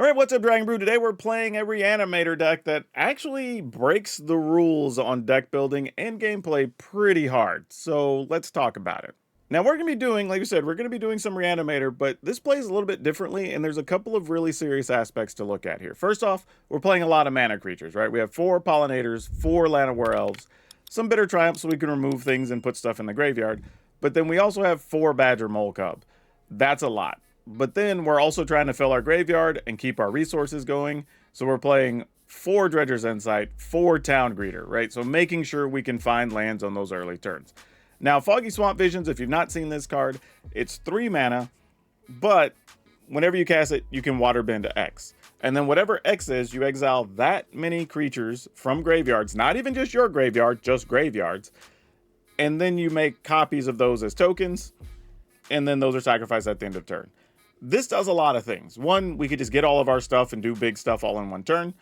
All right, what's up, Dragon Brew? Today we're playing a Reanimator deck that actually breaks the rules on deck building and gameplay pretty hard. So let's talk about it. Now we're going to be doing, like I said, we're going to be doing some Reanimator, but this plays a little bit differently, and there's a couple of really serious aspects to look at here. First off, we're playing a lot of mana creatures, right? We have 4 Pollinators, 4 Llanowar Elves, some Bitter Triumphs so we can remove things and put stuff in the graveyard, but then we also have 4 Badger Mole Cub. That's a lot. But then we're also trying to fill our graveyard and keep our resources going. So we're playing 4 Dredger's Insight, 4 Town Greeter, right? So making sure we can find lands on those early turns. Now, Foggy Swamp Visions, if you've not seen this card, it's 3 mana, but whenever you cast it, you can waterbend to X. And then whatever X is, you exile that many creatures from graveyards, not even just your graveyard, just graveyards. And then you make copies of those as tokens, and then those are sacrificed at the end of turn. This does a lot of things. One, we could just get all of our stuff and do big stuff all in one turn.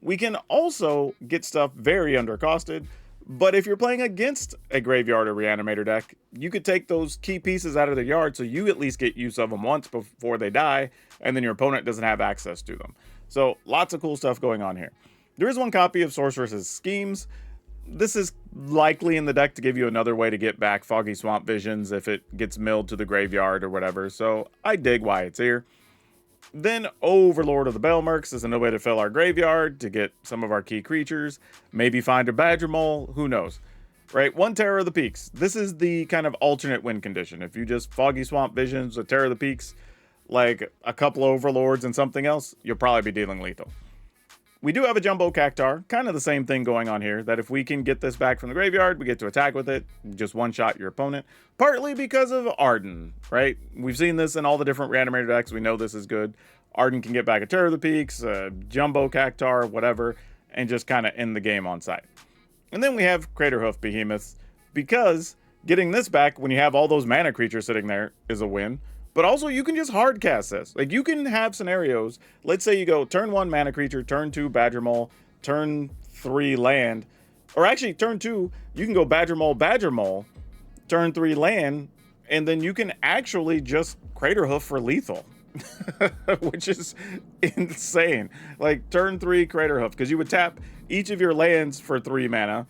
We can also get stuff very undercosted, but if you're playing against a graveyard or reanimator deck, you could take those key pieces out of the yard so you at least get use of them once before they die, and then your opponent doesn't have access to them. So lots of cool stuff going on here. There is one copy of Sorceress's Schemes. This is likely in the deck to give you another way to get back Foggy Swamp Visions if it gets milled to the graveyard or whatever, so I dig why it's here. Then Overlord of the Bellmerks is another way to fill our graveyard to get some of our key creatures, maybe find a Badger Mole, who knows. Right, 1 Terror of the Peaks. This is the kind of alternate win condition. If you just Foggy Swamp Visions, a Terror of the Peaks, like a couple of Overlords and something else, you'll probably be dealing lethal. We do have a Jumbo Cactuar, kind of the same thing going on here, that if we can get this back from the graveyard, we get to attack with it, just one-shot your opponent, partly because of Arden, right? We've seen this in all the different Reanimator decks, we know this is good. Arden can get back a Terror of the Peaks, Jumbo Cactuar, whatever, and just kind of end the game on site. And then we have Craterhoof Behemoths, because getting this back when you have all those mana creatures sitting there is a win. But also, you can just hard cast this. Like, you can have scenarios. Let's say you go turn 1 mana creature, turn 2 Badger Mole, turn 3 land. Or actually, turn 2, you can go Badger Mole, turn 3 land, and then you can actually just Craterhoof for lethal. Which is insane. Like, turn 3 Craterhoof, because you would tap each of your lands for 3 mana.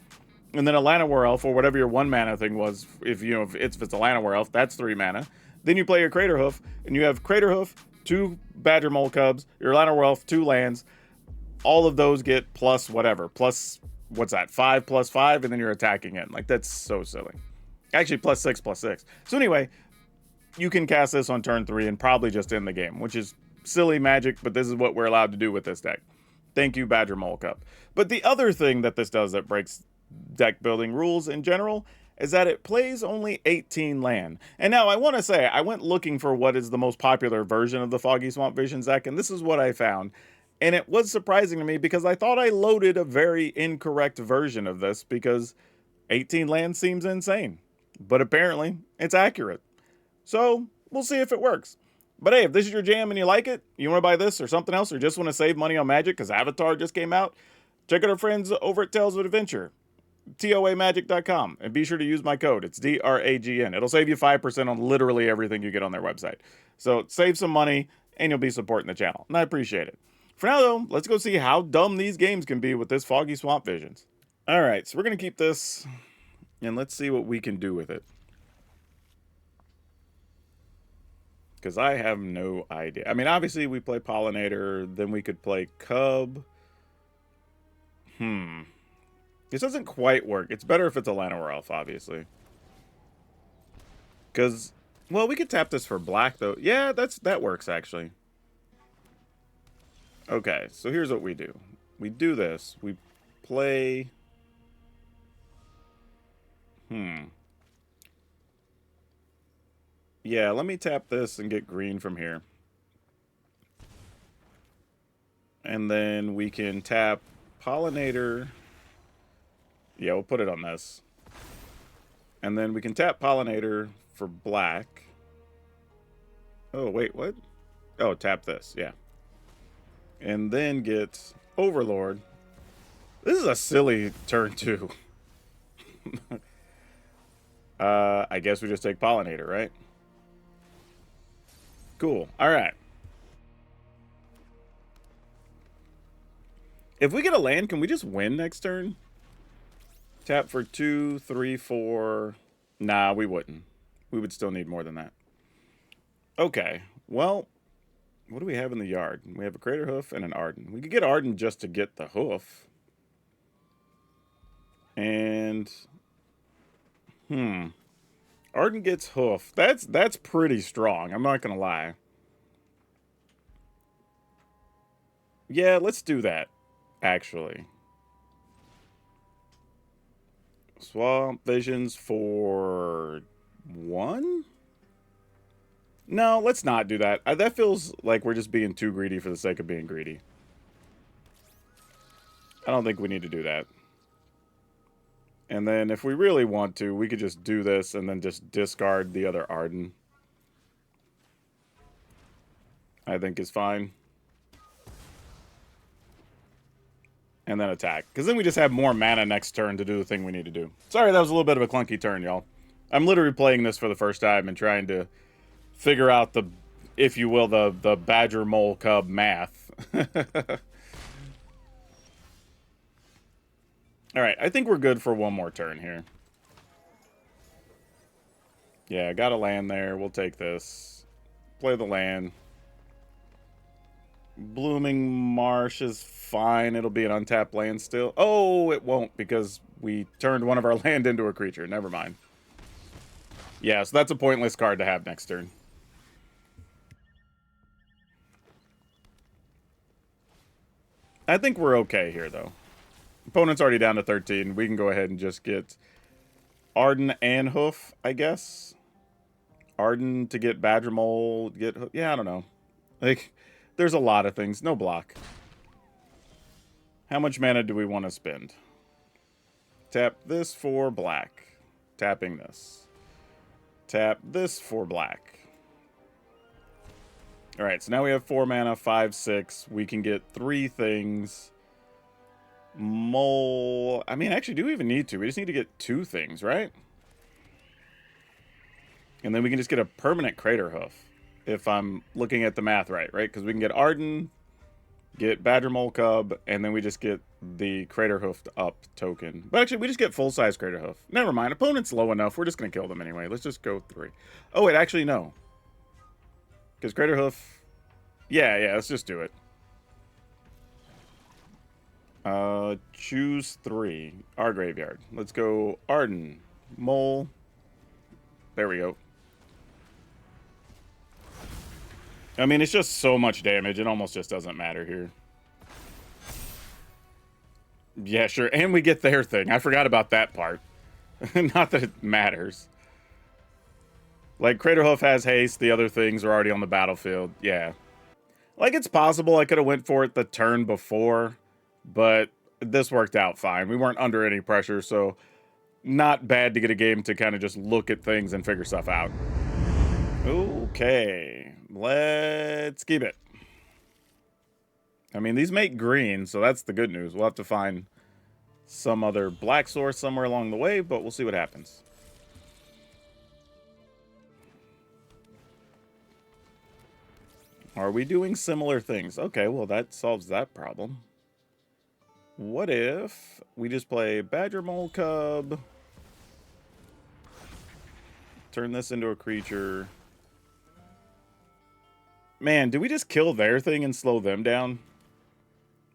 And then a Llanowar Elf, or whatever your 1 mana thing was, if it's a Llanowar Elf, that's 3 mana. Then you play your Craterhoof, and you have Craterhoof, 2 Badger Mole Cubs, your Llanowar Elf, 2 lands. All of those get plus whatever. Plus, what's that? 5 plus 5, and then you're attacking it. Like, that's so silly. Actually, plus 6 plus 6. So anyway, you can cast this on turn 3 and probably just end the game, which is silly magic, but this is what we're allowed to do with this deck. Thank you, Badger Mole Cub. But the other thing that this does that breaks deck building rules in general is that it plays only 18 land. And now I want to say, I went looking for what is the most popular version of the Foggy Swamp Visions deck, and this is what I found. And it was surprising to me because I thought I loaded a very incorrect version of this because 18 land seems insane. But apparently, it's accurate. So, we'll see if it works. But hey, if this is your jam and you like it, you want to buy this or something else, or just want to save money on Magic because Avatar just came out, check out our friends over at Tales of Adventure. TOAmagic.com, and be sure to use my code. It's DRAGN. It'll save you 5% on literally everything you get on their website. So save some money and you'll be supporting the channel, and I appreciate it. For now though, let's go see how dumb these games can be with this Foggy Swamp Visions. Alright, so we're going to keep this and let's see what we can do with it. Because I have no idea. I mean, obviously we play Pollinator, then we could play Cub. This doesn't quite work. It's better if it's a Llanowar Elf, obviously. Because, well, we could tap this for black, though. Yeah, that works, actually. Okay, so here's what we do. We do this. We play... Yeah, let me tap this and get green from here. And then we can tap Pollinator... Yeah, we'll put it on this. And then we can tap Pollinator for black. Oh, wait, what? Oh, tap this, yeah. And then get Overlord. This is a silly turn 2. I guess we just take Pollinator, right? Cool, alright. If we get a land, can we just win next turn? Tap for 2, 3, 4. Nah, we wouldn't. We would still need more than that. Okay, well, what do we have in the yard? We have a Crater Hoof and an Arden. We could get Arden just to get the hoof. And Arden gets hoof. That's pretty strong. I'm not gonna lie. Yeah, let's do that. Actually, Swamp Visions for 1. No, let's not do that. That feels like we're just being too greedy for the sake of being greedy. I don't think we need to do that. And then if we really want to, we could just do this and then just discard the other Arden. I think is fine. And then attack. Because then we just have more mana next turn to do the thing we need to do. Sorry, that was a little bit of a clunky turn, y'all. I'm literally playing this for the first time and trying to figure out the, if you will, the Badger Mole Cub math. Alright, I think we're good for one more turn here. Yeah, got a land there. We'll take this. Play the land. Blooming Marsh is fine. It'll be an untapped land still. Oh, it won't because we turned one of our land into a creature. Never mind. Yeah, so that's a pointless card to have next turn. I think we're okay here, though. Opponent's already down to 13. We can go ahead and just get Arden and Hoof, I guess. Arden to get Badger Mole, get Hoof. Yeah, I don't know. Like, there's a lot of things. No block. How much mana do we want to spend? Tap this for black. Tapping this. Tap this for black. Alright, so now we have 4 mana, 5, 6. We can get 3 things. Mole. I mean, actually, do we even need to? We just need to get 2 things, right? And then we can just get a permanent Crater Hoof. If I'm looking at the math right? Because we can get Arden, get Badger Mole Cub, and then we just get the Crater Hoofed up token. But actually, we just get full-size Crater Hoof. Never mind. Opponent's low enough. We're just going to kill them anyway. Let's just go 3. Oh, wait. Actually, no. Because Crater Hoof... Yeah, let's just do it. Choose 3. Our graveyard. Let's go Arden, Mole. There we go. I mean, it's just so much damage. It almost just doesn't matter here. Yeah, sure. And we get their thing. I forgot about that part. Not that it matters. Like, Crater Hoof has haste. The other things are already on the battlefield. Yeah. Like, it's possible I could have went for it the turn before, but this worked out fine. We weren't under any pressure, so not bad to get a game to kind of just look at things and figure stuff out. Okay. Let's keep it. I mean, these make green, so that's the good news. We'll have to find some other black source somewhere along the way, but we'll see what happens. Are we doing similar things? Okay, well, that solves that problem. What if we just play Badger Mole Cub, turn this into a creature? Man, do we just kill their thing and slow them down?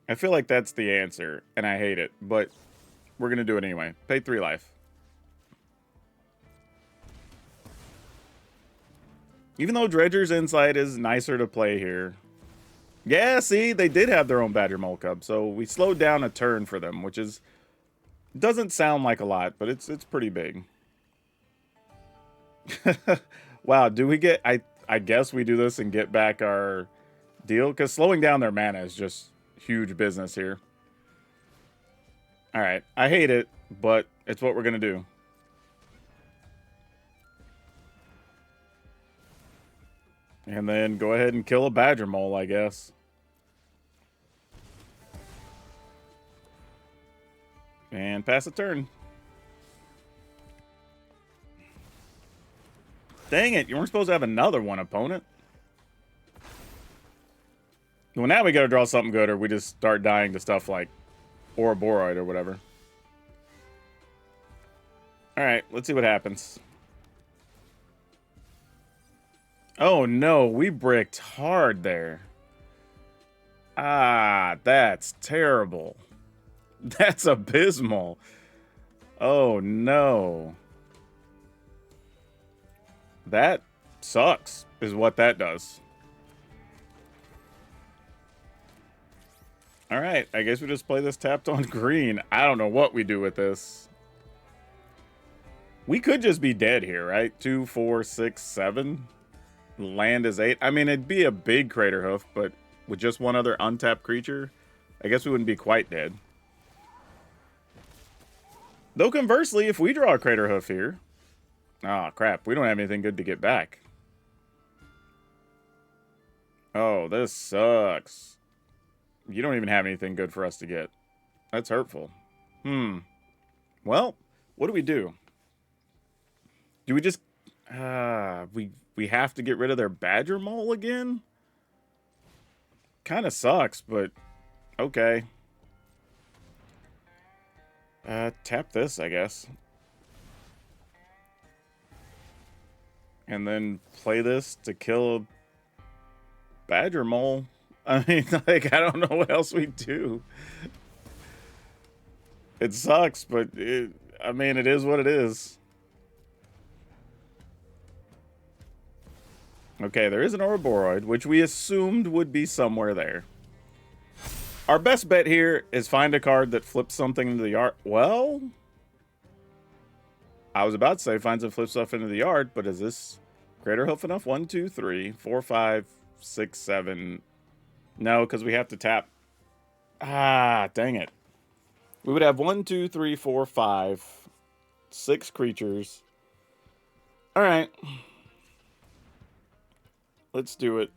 I feel like that's the answer, and I hate it, but we're going to do it anyway. Pay 3 life. Even though Dredger's Insight is nicer to play here. Yeah, see, they did have their own Badger Mole Cub, so we slowed down a turn for them, which is... doesn't sound like a lot, but it's pretty big. Wow, do we get... I guess we do this and get back our deal, because slowing down their mana is just huge business here. Alright, I hate it, but it's what we're going to do. And then go ahead and kill a Badger Mole, I guess. And pass a turn. Dang it, you weren't supposed to have another one, opponent. Well, now we gotta draw something good, or we just start dying to stuff like Ouroboros or whatever. Alright, let's see what happens. Oh no, we bricked hard there. Ah, that's terrible. That's abysmal. Oh no. That sucks, is what that does. Alright, I guess we just play this tapped on green. I don't know what we do with this. We could just be dead here, right? 2, 4, 6, 7. Land is 8. I mean, it'd be a big Crater Hoof, but with just one other untapped creature, I guess we wouldn't be quite dead. Though conversely, if we draw a Crater Hoof here... Oh, crap. We don't have anything good to get back. Oh, this sucks. You don't even have anything good for us to get. That's hurtful. Well, what do we do? Do we just... we have to get rid of their Badger Mole again? Kind of sucks, but... Okay. Tap this, I guess. And then play this to kill a Badger Mole. I mean, like, I don't know what else we do. It sucks, but I mean, it is what it is. Okay, there is an Ouroboros, which we assumed would be somewhere there. Our best bet here is find a card that flips something into the yard. Well, I was about to say find some flip stuff into the yard, but is this Crater Hoof enough? 1, 2, 3, 4, 5, 6, 7. No, because we have to tap. Ah, dang it. We would have 1, 2, 3, 4, 5, 6 creatures. All right. Let's do it.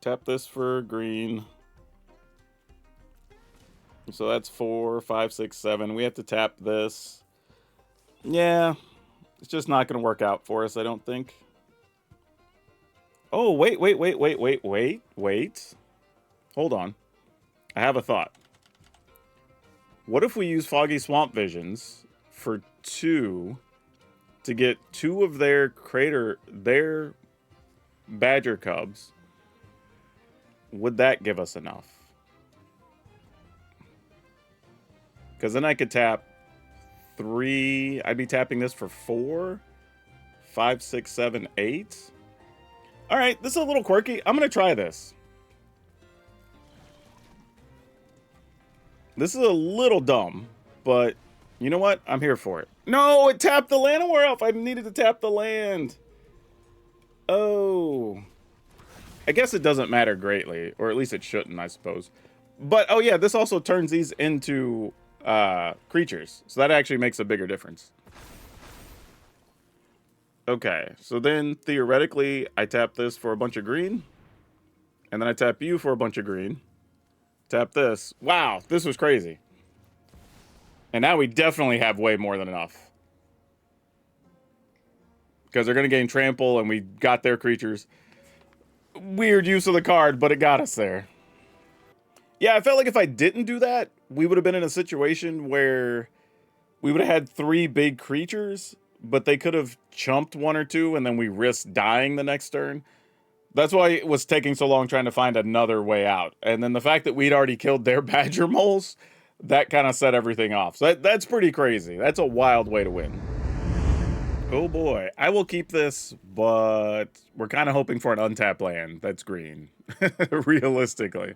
Tap this for green. So that's 4, 5, 6, 7. We have to tap this. Yeah. It's just not going to work out for us, I don't think. Oh, wait. Hold on. I have a thought. What if we use Foggy Swamp Visions for 2 to get 2 of their Badger Cubs? Would that give us enough? Because then I could tap 3. I'd be tapping this for 4, 5, 6, 7, 8. All right, this is a little quirky. I'm going to try this. This is a little dumb, but you know what? I'm here for it. No, it tapped the land aware elf. I needed to tap the land. Oh. I guess it doesn't matter greatly, or at least it shouldn't, I suppose. But, oh yeah, this also turns these into creatures, so that actually makes a bigger difference. Okay, so then theoretically, I tap this for a bunch of green, and then I tap you for a bunch of green. Tap this. Wow, this was crazy. And now we definitely have way more than enough. Because they're going to gain trample, and we got their creatures. Weird use of the card, but it got us there. Yeah, I felt like if I didn't do that, we would have been in a situation where we would have had 3 big creatures, but they could have chumped 1 or 2, and then we risked dying the next turn. That's why it was taking so long trying to find another way out. And then the fact that we'd already killed their Badger Moles, that kind of set everything off. So that's pretty crazy. That's a wild way to win. Oh boy. I will keep this, but we're kind of hoping for an untapped land that's green. Realistically.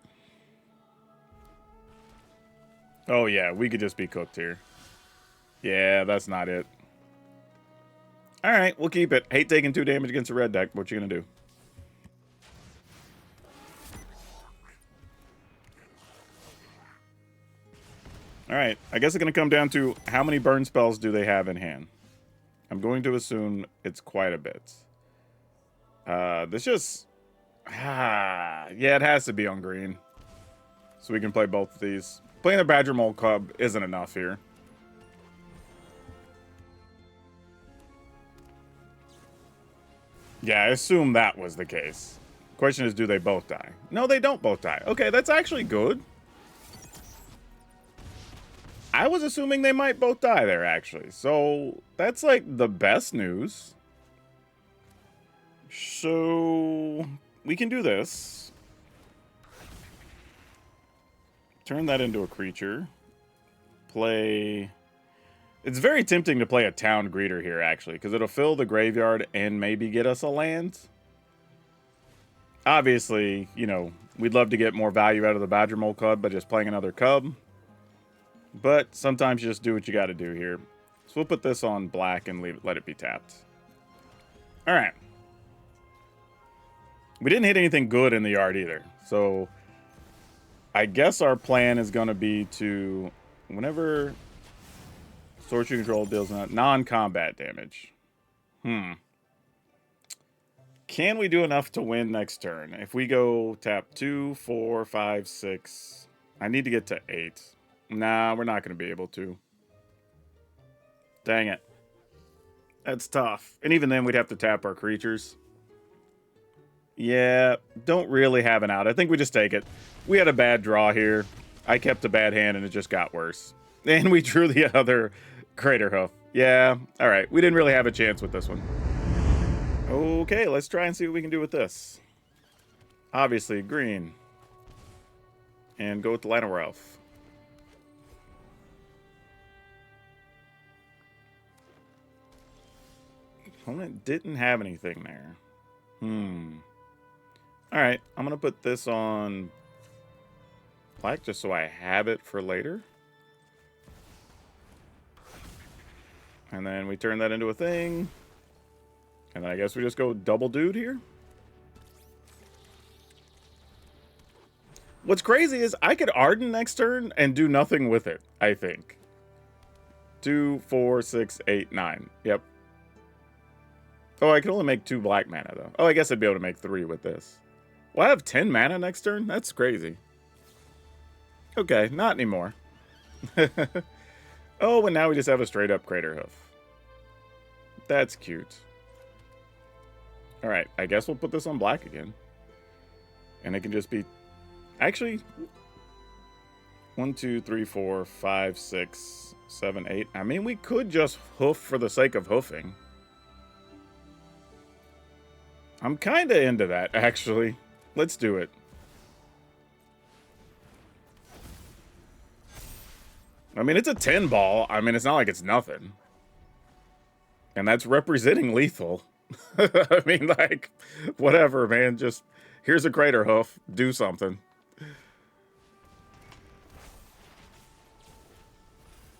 Oh yeah, we could just be cooked here. Yeah, that's not it. Alright, we'll keep it. Hate taking 2 damage against a red deck. What you gonna do? Alright, I guess it's going to come down to how many burn spells do they have in hand. I'm going to assume it's quite a bit. This just... yeah, it has to be on green. So we can play both of these. Playing the Badger Mole Cub isn't enough here. Yeah, I assume that was the case. Of Question is, do they both die? No, they don't both die. Okay, that's actually good. I was assuming they might both die there, actually. So, that's like the best news. So, we can do this. Turn that into a creature. Play... It's very tempting to play a town greeter here, actually, because it'll fill the graveyard and maybe get us a land. Obviously, you know, we'd love to get more value out of the Badger Mole Cub by just playing another Cub. But sometimes you just do what you got to do here. So we'll put this on black and let it be tapped. All right. We didn't hit anything good in the yard either. So I guess our plan is going to be to, whenever Sword you control deals non-combat damage. Can we do enough to win next turn? If we go tap 2, 4, 5, 6. I need to get to 8. Nah, we're not going to be able to. Dang it. That's tough. And even then, we'd have to tap our creatures. Yeah, don't really have an out. I think we just take it. We had a bad draw here. I kept a bad hand, and it just got worse. And we drew the other Crater Hoof. Yeah, all right. We didn't really have a chance with this one. Okay, let's try and see what we can do with this. Obviously, green. And go with the Lana Ralph. Opponent didn't have anything there. Alright, I'm going to put this on black just so I have it for later. And then we turn that into a thing. And then I guess we just go double dude here. What's crazy is I could Arden next turn and do nothing with it, I think. 2, 4, 6, 8, 9. Yep. Oh, I can only make 2 black mana, though. Oh, I guess I'd be able to make 3 with this. Well, I have 10 mana next turn? That's crazy. Okay, not anymore. Oh, and now we just have a straight-up Crater Hoof. That's cute. Alright, I guess we'll put this on black again. And it can just be... Actually... 1, 2, 3, 4, 5, 6, 7, 8. I mean, we could just hoof for the sake of hoofing. I'm kind of into that, actually. Let's do it. I mean, it's a 10 ball. I mean, it's not like it's nothing. And that's representing lethal. I mean, like, whatever, man. Just, here's a Crater Hoof. Do something.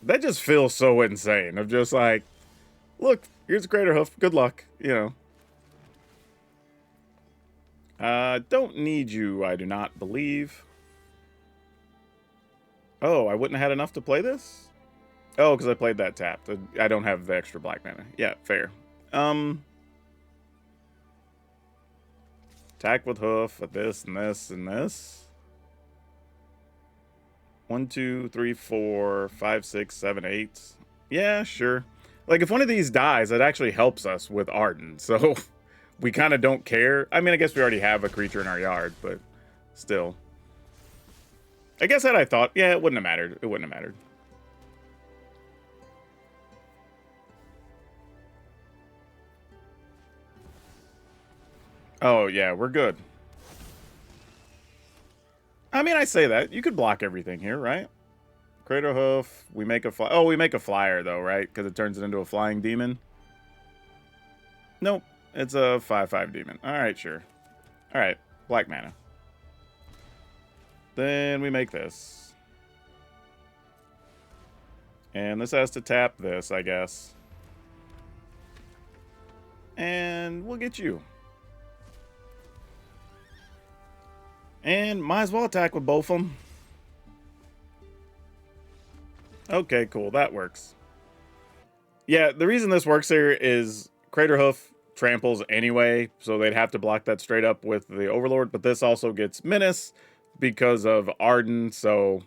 That just feels so insane. Of just like, look, here's a Crater Hoof. Good luck, you know. Don't need you, I do not believe. Oh, I wouldn't have had enough to play this? Oh, because I played that tap. I don't have the extra black mana. Yeah, fair. Attack with hoof, with this and this and this. 1, 2, 3, 4, 5, 6, 7, 8. Yeah, sure. Like, if one of these dies, that actually helps us with Arden, so... We kind of don't care. I mean, I guess we already have a creature in our yard, but still. I guess had I thought, yeah, it wouldn't have mattered. It wouldn't have mattered. Oh, yeah, we're good. I mean, I say that. You could block everything here, right? Crater Hoof. We make a fly. Oh, we make a flyer, though, right? Because it turns it into a flying demon. Nope. It's a 5/5 demon. Alright, sure. Alright, black mana. Then we make this. And this has to tap this, I guess. And we'll get you. And might as well attack with both of them. Okay, cool. That works. Yeah, the reason this works here is Crater Hoof tramples anyway, so they'd have to block that straight up with the Overlord, but this also gets Menace because of Arden, so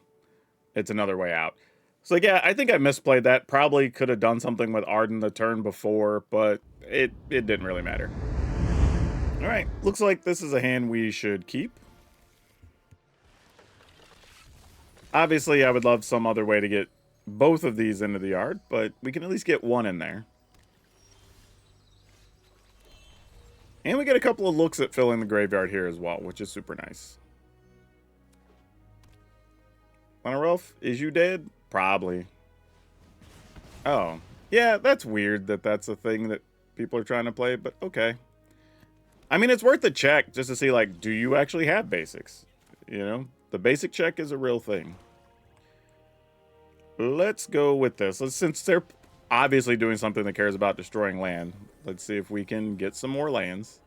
it's another way out. So yeah, I think I misplayed that. Probably could have done something with Arden the turn before, but it didn't really matter. All right, looks like this is a hand we should keep. Obviously, I would love some other way to get both of these into the yard, but we can at least get one in there. And we get a couple of looks at filling the graveyard here as well, which is super nice. Rolf, is you dead? Probably. Oh. Yeah, that's weird that that's a thing that people are trying to play, but okay. I mean, it's worth a check just to see, like, do you actually have basics? You know, the basic check is a real thing. Let's go with this. Since they're obviously doing something that cares about destroying land, let's see if we can get some more lands.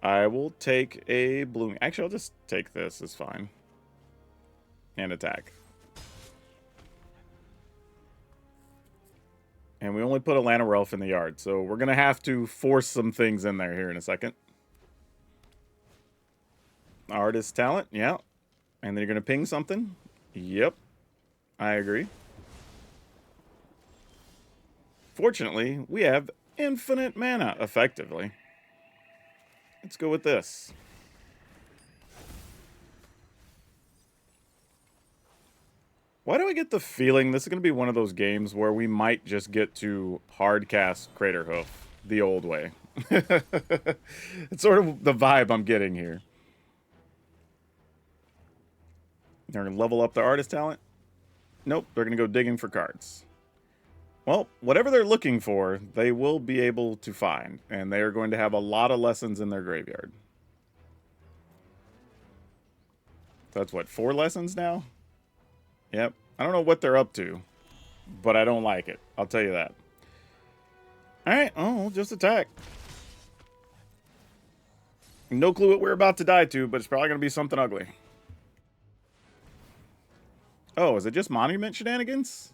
I will take a bloom. Actually, I'll just take this. It's fine. And attack. And we only put a Lana Relf in the yard, so we're going to have to force some things in there here in a second. Artist talent, yeah. And then you're going to ping something? Yep. I agree. Fortunately, we have infinite mana, effectively. Let's go with this. Why do I get the feeling this is going to be one of those games where we might just get to hardcast Craterhoof the old way? It's sort of the vibe I'm getting here. They're going to level up their artist talent? Nope, they're going to go digging for cards. Well, whatever they're looking for, they will be able to find, and they are going to have a lot of lessons in their graveyard. That's what, 4 lessons now? Yep. I don't know what they're up to, but I don't like it. I'll tell you that. Alright, oh, just attack. No clue what we're about to die to, but it's probably going to be something ugly. Oh, is it just monument shenanigans?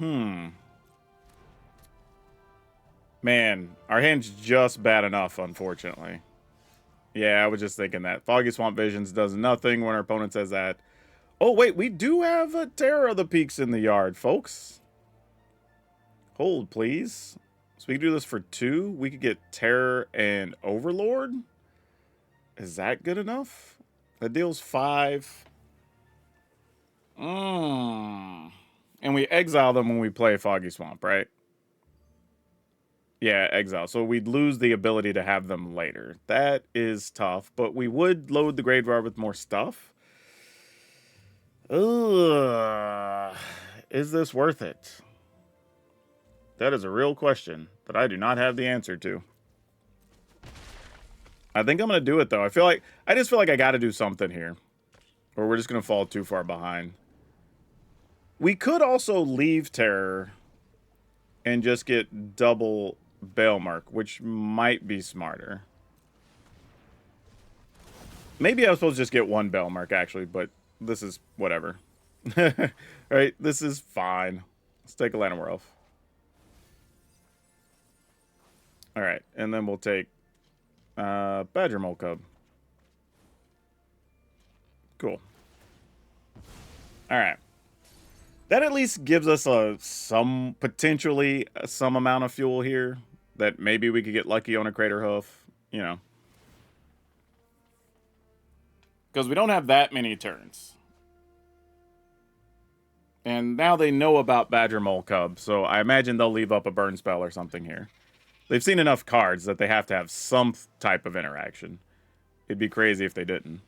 Man, our hand's just bad enough, unfortunately. Yeah, I was just thinking that. Foggy Swamp Visions does nothing when our opponent says that. Oh, wait, we do have a Terror of the Peaks in the yard, folks. Hold, please. So we can do this for 2. We could get Terror and Overlord. Is that good enough? That deals 5. And we exile them when we play Foggy Swamp, right? Yeah, exile. So we'd lose the ability to have them later. That is tough, but we would load the graveyard with more stuff. Ugh. Is this worth it? That is a real question that I do not have the answer to. I think I'm going to do it, though. I just feel like I got to do something here, or we're just going to fall too far behind. We could also leave Terror and just get double Bailmark, which might be smarter. Maybe I was supposed to just get 1 Bailmark, actually, but this is whatever. Alright, this is fine. Let's take a Lana Relf. Alright, and then we'll take Badger Mole Cub. Cool. Alright. That at least gives us potentially some amount of fuel here that maybe we could get lucky on a Craterhoof, you know. Because we don't have that many turns. And now they know about Badger Mole Cub, so I imagine they'll leave up a burn spell or something here. They've seen enough cards that they have to have some type of interaction. It'd be crazy if they didn't.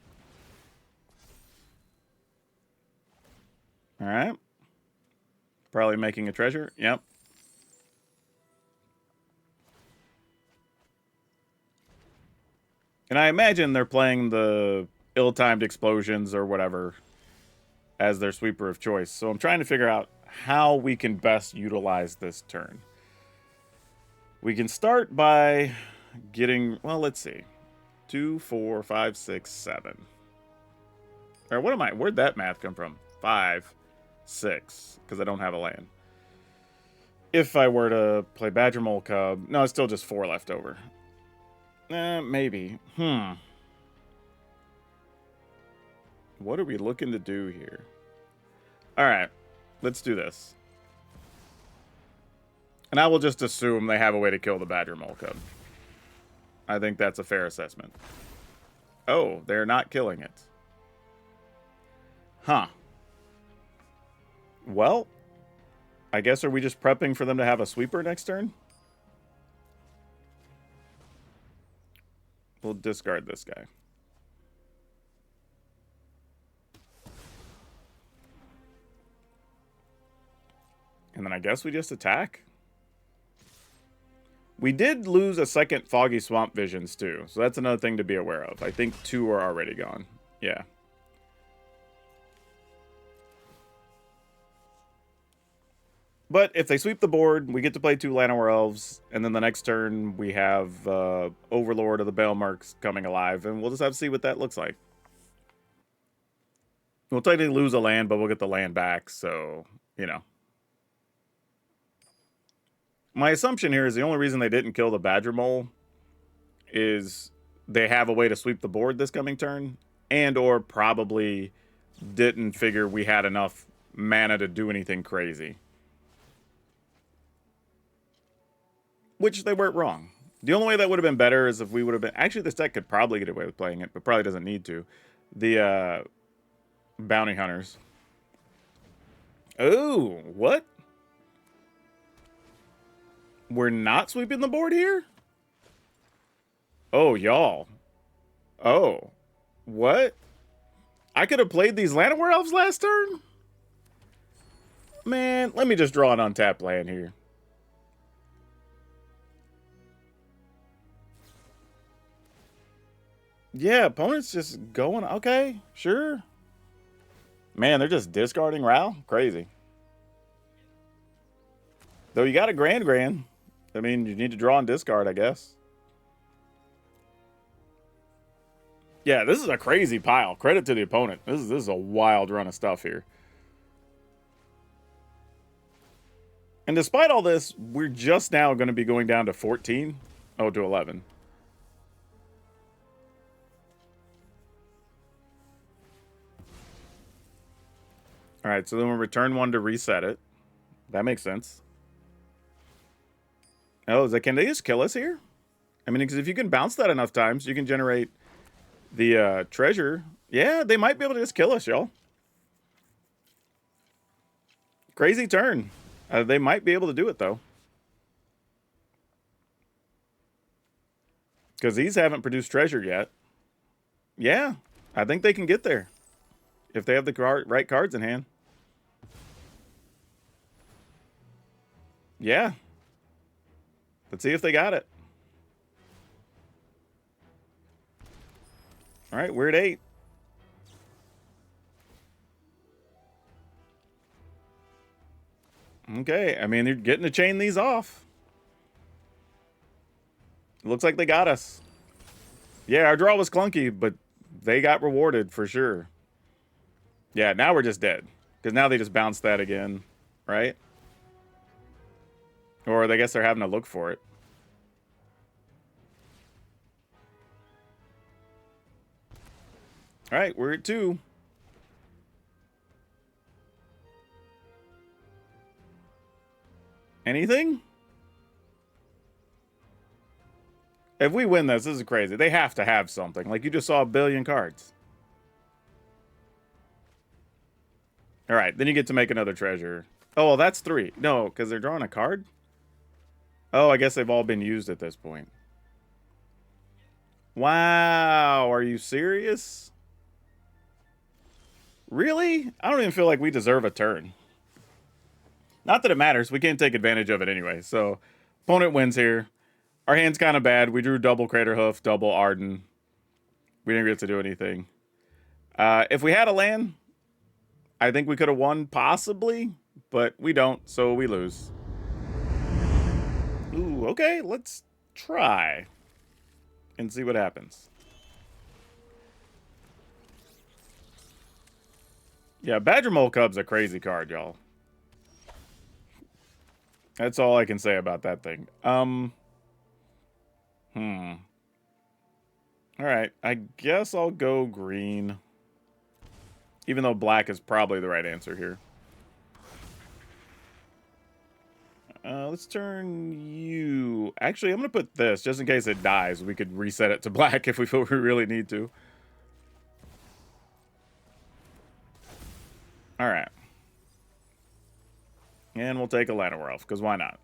Alright. Probably making a treasure. Yep. And I imagine they're playing the ill-timed explosions or whatever as their sweeper of choice. So I'm trying to figure out how we can best utilize this turn. We can start by getting, well, let's see. 2, 4, 5, 6, 7. Or what am I? Where'd that math come from? 5, 6, because I don't have a land. If I were to play Badger Mole Cub, no, it's still just 4 left over. Maybe. What are we looking to do here? All right, let's do this. And I will just assume they have a way to kill the Badger Mole Cub. I think that's a fair assessment. Oh, they're not killing it. Huh. Well, I guess are we just prepping for them to have a sweeper next turn? We'll discard this guy. And then I guess we just attack. We did lose a second Foggy Swamp Visions too, so that's another thing to be aware of. I think 2 are already gone. Yeah. But if they sweep the board, we get to play 2 Llanowar Elves, and then the next turn we have Overlord of the Baelmarks coming alive, and we'll just have to see what that looks like. We'll technically lose a land, but we'll get the land back, so, you know. My assumption here is the only reason they didn't kill the Badger Mole is they have a way to sweep the board this coming turn, and or probably didn't figure we had enough mana to do anything crazy. Which they weren't wrong. The only way that would have been better is if we would have been... Actually, this deck could probably get away with playing it, but probably doesn't need to. The Bounty Hunters. Oh, what? We're not sweeping the board here? Oh, y'all. Oh. What? I could have played these Llanowar Elves last turn? Man, let me just draw an untapped land here. Yeah, opponent's just going... Okay, sure. Man, they're just discarding Ral? Crazy. Though you got a Grand. I mean, you need to draw and discard, I guess. Yeah, this is a crazy pile. Credit to the opponent. This is a wild run of stuff here. And despite all this, we're just now going to be going down to 14. Oh, to 11. All right, so then we'll return 1 to reset it. That makes sense. Oh, can they just kill us here? I mean, because if you can bounce that enough times, you can generate the treasure. Yeah, they might be able to just kill us, y'all. Crazy turn. They might be able to do it, though. Because these haven't produced treasure yet. Yeah, I think they can get there. If they have the right cards in hand. Yeah. Let's see if they got it. All right, we're at 8. Okay, I mean, they're getting to chain these off. It looks like they got us. Yeah, our draw was clunky, but they got rewarded for sure. Yeah, now we're just dead. Because now they just bounce that again, right? Or I guess they're having to look for it. All right, we're at 2. Anything? If we win this is crazy. They have to have something. Like, you just saw a billion cards. All right, then you get to make another treasure. Oh, well, that's 3. No, because they're drawing a card? Oh, I guess they've all been used at this point. Wow, are you serious? Really? I don't even feel like we deserve a turn. Not that it matters. We can't take advantage of it anyway. So, opponent wins here. Our hand's kind of bad. We drew double Craterhoof, double Arden. We didn't get to do anything. If we had a land, I think we could have won, possibly. But we don't, so we lose. Ooh, okay. Let's try. And see what happens. Yeah, Badger Mole Cub's a crazy card, y'all. That's all I can say about that thing. Alright, I guess I'll go green. Even though black is probably the right answer here. Let's turn you... Actually, I'm going to put this, just in case it dies. We could reset it to black if we feel we really need to. All right. And we'll take a Llanowar Elf, because why not?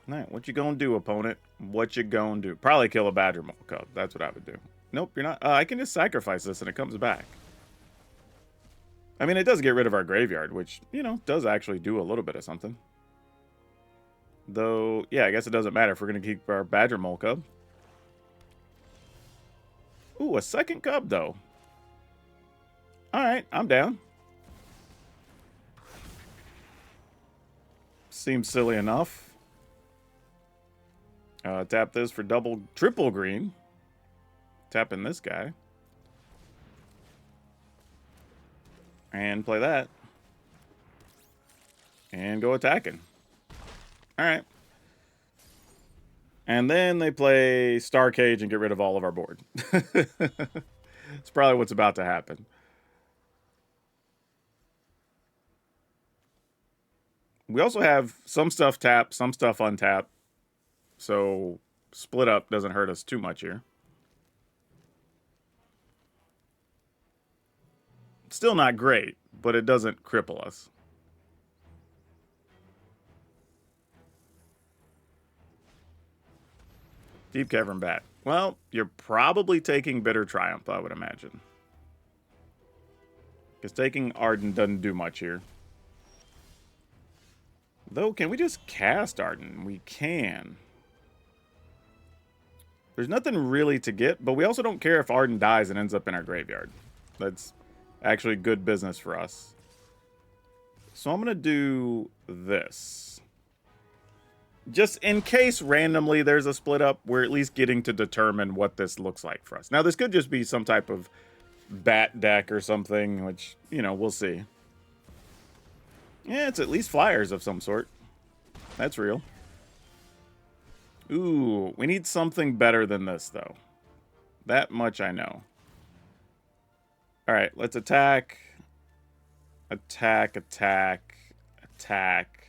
All right, what you gonna do, opponent? What you gonna do? Probably kill a Badger Cub. That's what I would do. Nope, you're not. I can just sacrifice this and it comes back. I mean, it does get rid of our graveyard, which, you know, does actually do a little bit of something. Though, yeah, I guess it doesn't matter if we're going to keep our Badger Mole Cub. Ooh, a second cub, though. All right, I'm down. Seems silly enough. Tap this for triple green. Tapping this guy. And play that. And go attacking. Alright. And then they play Star Cage and get rid of all of our board. It's probably what's about to happen. We also have some stuff tapped, some stuff untapped. So split up doesn't hurt us too much here. Still not great, but it doesn't cripple us. Deep Cavern Bat. Well, you're probably taking Bitter Triumph, I would imagine. Because taking Arden doesn't do much here. Though, can we just cast Arden? We can. There's nothing really to get, but we also don't care if Arden dies and ends up in our graveyard. That's actually good business for us. So I'm going to do this. Just in case randomly there's a split up, we're at least getting to determine what this looks like for us. Now, this could just be some type of bat deck or something, which, you know, we'll see. Yeah, it's at least flyers of some sort. That's real. Ooh, we need something better than this, though. That much I know. All right, let's attack. Attack, attack, attack.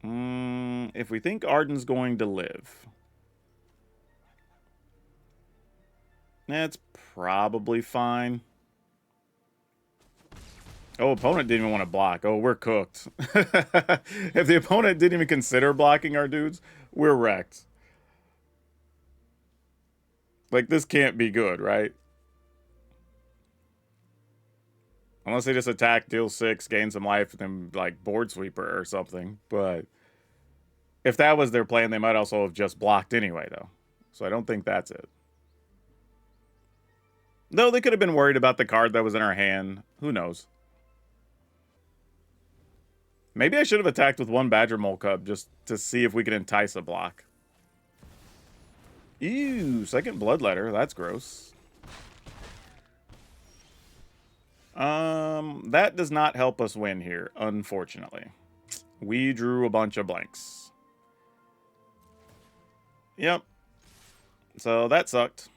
If we think Arden's going to live. That's probably fine. Oh, opponent didn't even want to block. Oh, we're cooked. If the opponent didn't even consider blocking our dudes, we're wrecked. Like, this can't be good, right? Unless they just attack, deal 6, gain some life, and then, like, board sweeper or something. But if that was their plan, they might also have just blocked anyway, though. So I don't think that's it. Though they could have been worried about the card that was in our hand. Who knows? Maybe I should have attacked with one Badger Mole Cub just to see if we could entice a block. Ew, second Bloodletter. That's gross. That does not help us win here, unfortunately. We drew a bunch of blanks. Yep. So that sucked.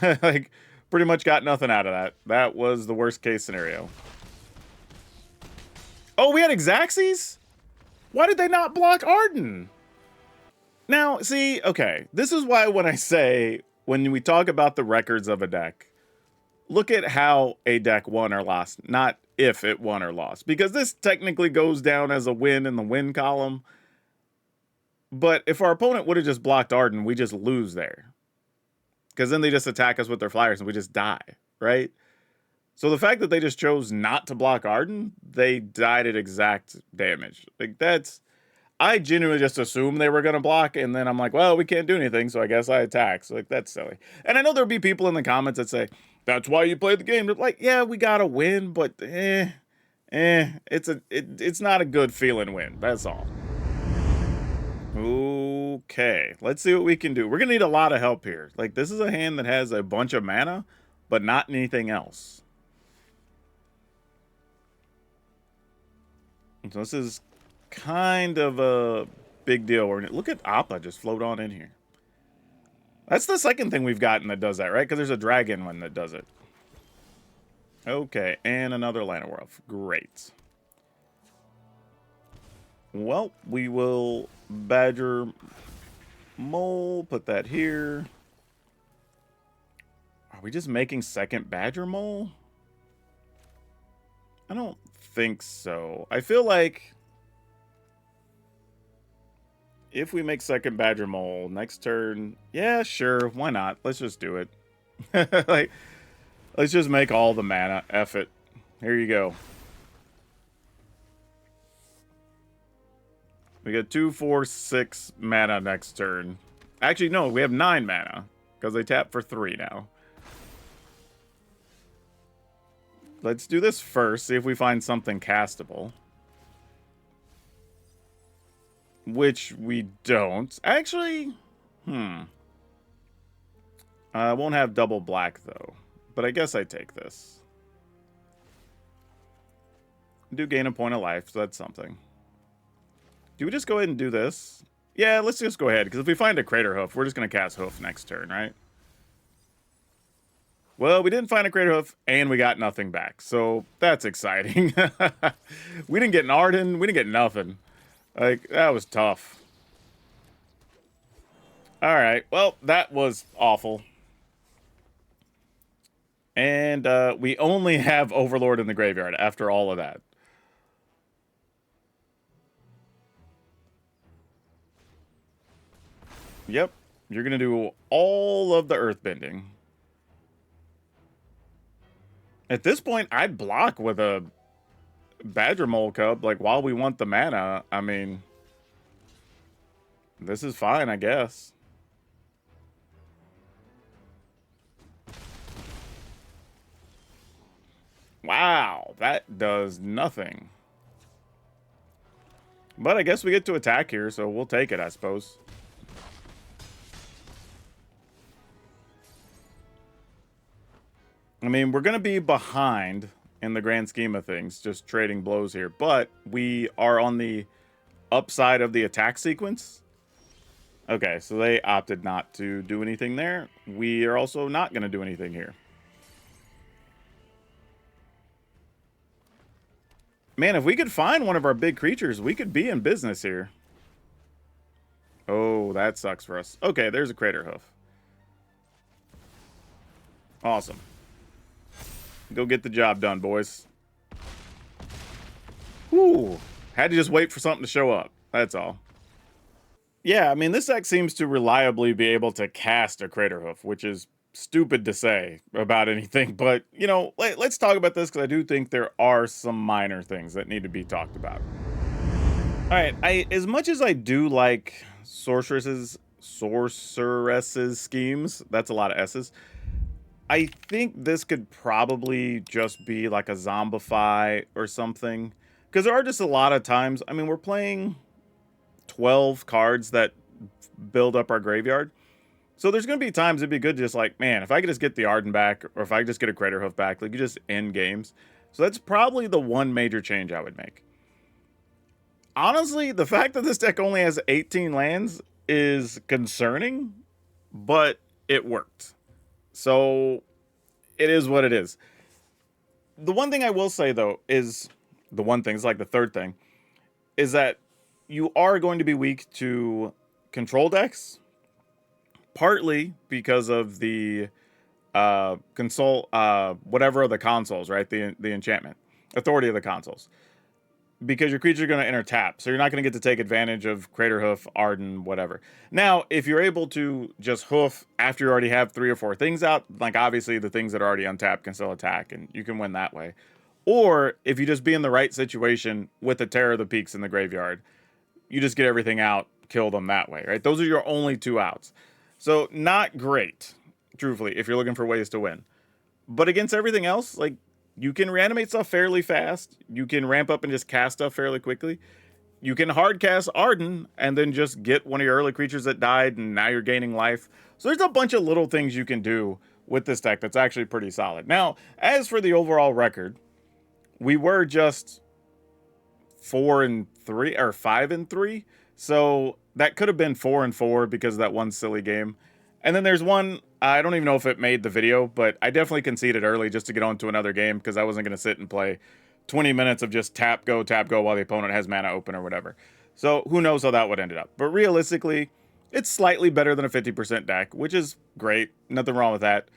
Like, pretty much got nothing out of that. That was the worst case scenario. Oh, we had Xaxes? Why did they not block Arden? Now, see, okay. This is why when I say, when we talk about the records of a deck, look at how a deck won or lost, not if it won or lost. Because this technically goes down as a win in the win column. But if our opponent would have just blocked Arden, we just lose there. Because then they just attack us with their flyers and we just die, right? So the fact that they just chose not to block Arden, they died at exact damage. Like, that's... I genuinely just assumed they were going to block, and then I'm like, well, we can't do anything, so I guess I attack. So, like, that's silly. And I know there'll be people in the comments that say, that's why you played the game. They're like, yeah, we got to win, but it's not a good feeling win. That's all. Okay, let's see what we can do. We're going to need a lot of help here. Like, this is a hand that has a bunch of mana, but not anything else. So this is kind of a big deal. Look at Appa just float on in here. That's the second thing we've gotten that does that, right? Because there's a dragon one that does it. Okay, and another Llanowar. Great. Well, we will Badger Mole, put that here. Are we just making second Badger Mole? I don't think so. I feel like if we make second Badger Mole next turn, yeah, sure, why not? Let's just do it. Like, let's just make all the mana. F it. Here you go. We get 2, 4, 6 mana next turn. Actually, no, we have 9 mana because they tap for 3 now. Let's do this first, see if we find something castable. Which we don't. Actually, I won't have double black, though. But I guess I take this. I do gain a point of life, so that's something. Do we just go ahead and do this? Yeah, let's just go ahead, because if we find a Crater Hoof, we're just going to cast Hoof next turn, right? Well, we didn't find a Crater Hoof, and we got nothing back, so that's exciting. We didn't get an Arden, we didn't get nothing. Like, that was tough. Alright, well, that was awful. And we only have Overlord in the graveyard after all of that. Yep, you're going to do all of the Earthbending. At this point, I'd block with a Badger Mole Cub, like, while we want the mana. I mean, this is fine, I guess. Wow, that does nothing. But I guess we get to attack here, so we'll take it, I suppose. I mean, we're going to be behind in the grand scheme of things, just trading blows here. But we are on the upside of the attack sequence. Okay, so they opted not to do anything there. We are also not going to do anything here. Man, if we could find one of our big creatures, we could be in business here. Oh, that sucks for us. Okay, there's a Crater Hoof. Awesome. Go get the job done, boys. Whew. Had to just wait for something to show up. That's all. Yeah, I mean, this deck seems to reliably be able to cast a Crater Hoof, which is stupid to say about anything. But, you know, let's talk about this because I do think there are some minor things that need to be talked about. All right, as much as I do like sorceresses schemes, that's a lot of S's. I think this could probably just be like a Zombify or something. Because there are just a lot of times, I mean, we're playing 12 cards that build up our graveyard. So there's going to be times it'd be good just like, man, if I could just get the Arden back, or if I could just get a Crater Hoof back, like you just end games. So that's probably the one major change I would make. Honestly, the fact that this deck only has 18 lands is concerning, but it worked. So it is what it is. The one thing I will say, though, is the one thing, it's like the third thing, is that you are going to be weak to control decks, partly because of the console, whatever of the consoles, right? The enchantment, authority of the consoles. Because your creature's going to enter tap, so you're not going to get to take advantage of Crater Hoof, Arden, whatever. Now, if you're able to just hoof after you already have 3 or 4 things out, like obviously the things that are already untapped can still attack, and you can win that way. Or if you just be in the right situation with the Terror of the Peaks in the graveyard, you just get everything out, kill them that way, right? Those are your only 2 outs. So not great, truthfully, if you're looking for ways to win. But against everything else, like, you can reanimate stuff fairly fast. You can ramp up and just cast stuff fairly quickly. You can hard cast Arden and then just get one of your early creatures that died and now you're gaining life. So there's a bunch of little things you can do with this deck that's actually pretty solid. Now, as for the overall record, we were just 4-3 or 5-3. So that could have been 4-4 because of that one silly game. And then there's one, I don't even know if it made the video, but I definitely conceded early just to get on to another game because I wasn't going to sit and play 20 minutes of just tap, go, while the opponent has mana open or whatever. So who knows how that would end up. But realistically, it's slightly better than a 50% deck, which is great. Nothing wrong with that.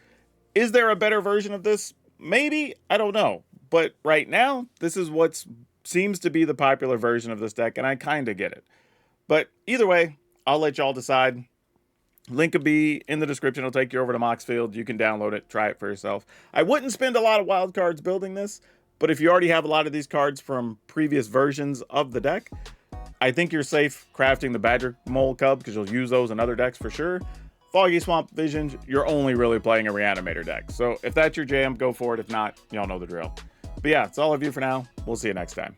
Is there a better version of this? Maybe. I don't know. But right now, this is what seems to be the popular version of this deck, and I kind of get it. But either way, I'll let y'all decide. Link will be in the description. It'll take you over to Moxfield. You can download it, try it for yourself. I wouldn't spend a lot of wild cards building this, but if you already have a lot of these cards from previous versions of the deck, I think you're safe crafting the Badger Mole Cub because you'll use those in other decks for sure. Foggy Swamp Visions, you're only really playing a Reanimator deck. So if that's your jam, go for it. If not, y'all know the drill. But yeah, it's all of you for now. We'll see you next time.